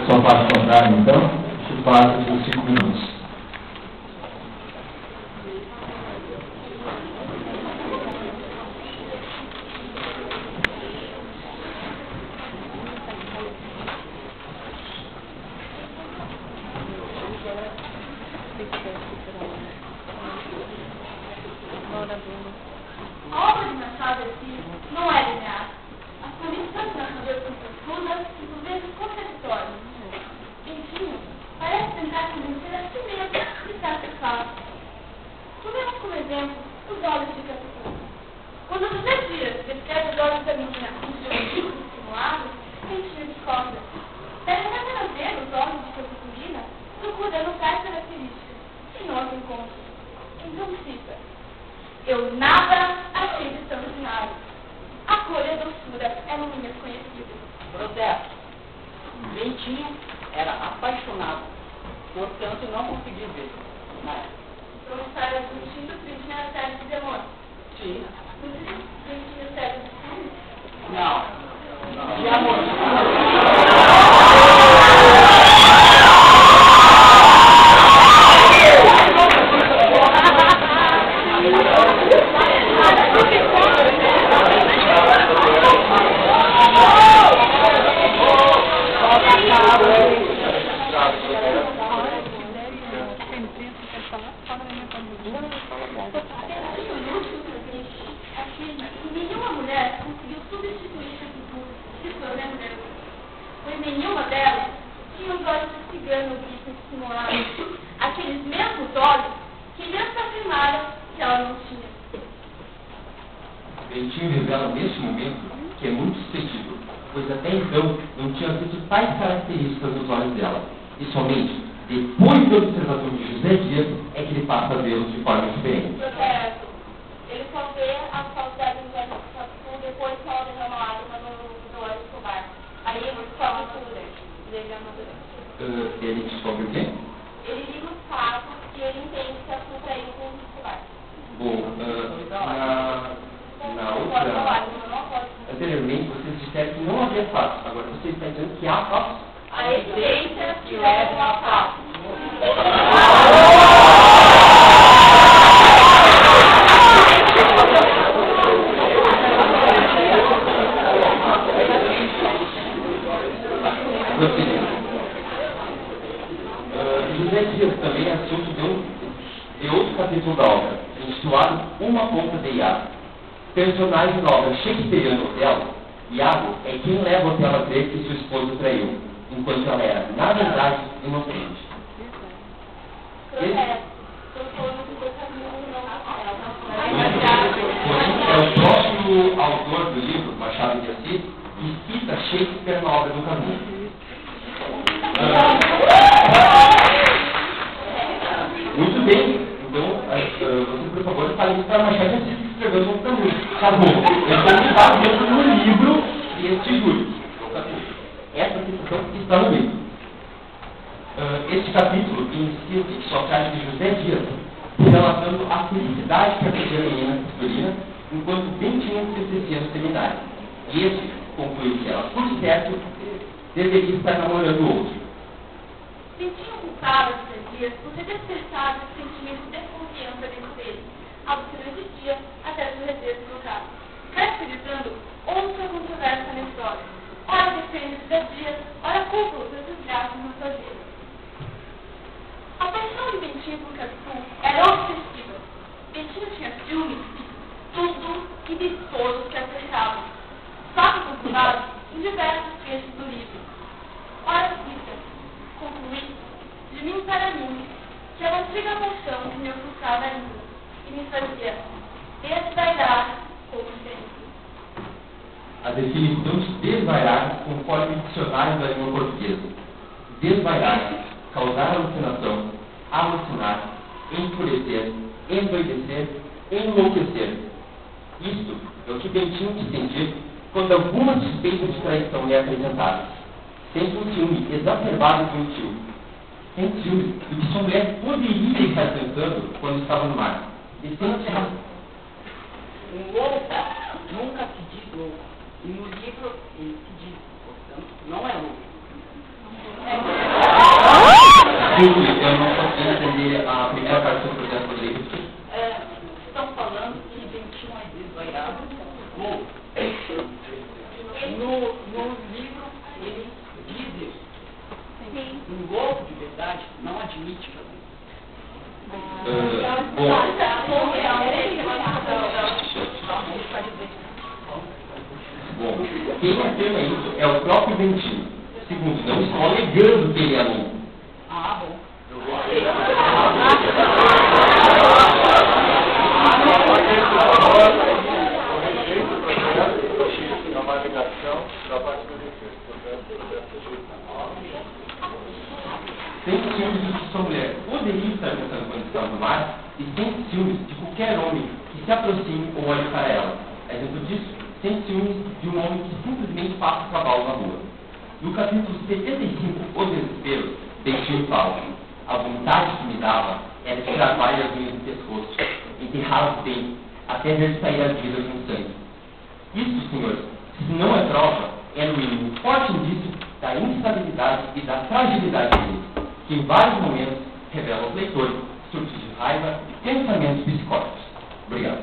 Só para contrário, então, que passa por 5 minutos. A obra de Machado de Assis não é linear. As condições narrativas são profundas e por vezes contraditórias. Bentinho parece tentar convencer a si mesmo de certo fato. Tomemos como exemplo os olhos de Capitu. Quando José Dias descreve os olhos da menina como geometria simulado, Bentinho descobre. Deve apenas ver os olhos de Capiturina, procurando tais características, e não as encontra. Então cita: eu nada achei de extraordinário. A cor e a doçura eram minhas conhecidas. Protesto. Bentinho era apaixonado, portanto não conseguiu ver. Então está discutindo Bentinho era sério de demônio. Sim. Bentinho é sério de ciúme? Não. De amor. Nenhuma mulher conseguiu substituir Capitu de sua grandeza, pois nenhuma delas tinha os olhos de cigano dissimulados, aqueles mesmos olhos que lhe afirmaram que ela não tinha. Bentinho revela neste momento que é muito suscetível, pois até então não tinha visto tais características nos olhos dela, e somente depois da observação de José Dias é que ele passa a vê-los de forma diferente. Protesto. Ele só vê a falsidade dos olhos de Capitu depois que ela derrama lágrima no olho escobar. Aí ele descobre tudo dele amadurece. Ele descobre o quê? Ele liga os fatos e ele entende que a culpa é ele com o escobar. Bom, na outra... Anteriormente, vocês disseram que não havia fatos. Agora, vocês estão dizendo que há fatos. A essência que leva a fatos. José Dias também é assunto de outro capítulo da obra, intitulado Uma Ponta de Iago. Personagem da obra shakespeariana Otelo, Iago é quem leva Otelo a crer que sua esposa traiu, enquanto ela era, na verdade, inocente. É o próprio autor do livro, Machado de Assis, que cita Shakespeare na obra do Camus. Muito bem, então, você, por favor, fale isso para Machado de Assis, que escreveu sobre o Camus. Acabou. Eu estou baseando no livro deste Júlio. Essa citação está no livro. Este capítulo inicia sua carta de José Dias, relatando a felicidade que atendia a menina Capiturina enquanto Bentinho se exercia no seminário. E este concluiu que ela, por certo, deveria estar namorando outro. Bentinho culpava José Dias por ter despertado esse sentimento de desconfiança dentro dele, algo que não existia até seu regresso no caso, caracterizando outra controvérsia na história. Ora defende José Dias, ora culpa os seus desgastes na sua vida. A paixão de Bentinho por Capitu era obsessiva. Bentinho tinha ciúmes de tudo e de todos que a cercavam. Fato comprovado em diversos trechos do livro. Ora cita, concluí, de mim para mim, que a antiga paixão me ofuscava ainda e me fazia desvairar como sempre. A definição de desvairar conforme o dicionário da língua portuguesa. Desvairar, causar alucinação, alucinar, enfurecer, endoidecer, enlouquecer. Isto é o que Bentinho sentia quando alguma suspeita de traição lhe é apresentada. Sente um ciúme exacerbado de um tio. Sente ciúme do que sua mulher poderia estar pensando quando estava no mar. E sente Um louco nunca se diz louco. E no livro ele se diz, portanto, não é louco. É eu não consegui entender a primeira parte do seu projeto do livro. Estão falando que Dentinho é desvaiado. No livro ele diz isso. Um golpe de verdade não admite fazer. Bom, quem afirma isso é o próprio Dentinho. Segundo, não estou alegando que ele é louco. Ah, bom. Sem ciúmes de sua mulher poderia estar pensando quando estava no mar, e sem ciúmes de qualquer homem que se aproxime ou olhe para ela. Exemplo disso, sem ciúmes de um homem que simplesmente passa o cavalo na rua. No capítulo 75, O Desespero, Dentinho fala: a vontade que me dava era de cravar as unhas do pescoço, enterrá-las bem, até ver sair a vida com sangue. Isso, senhores, se não é prova, é no mínimo forte indício da instabilidade e da fragilidade dele, que em vários momentos revela aos leitores surtos de raiva e pensamentos psicóticos. Obrigado.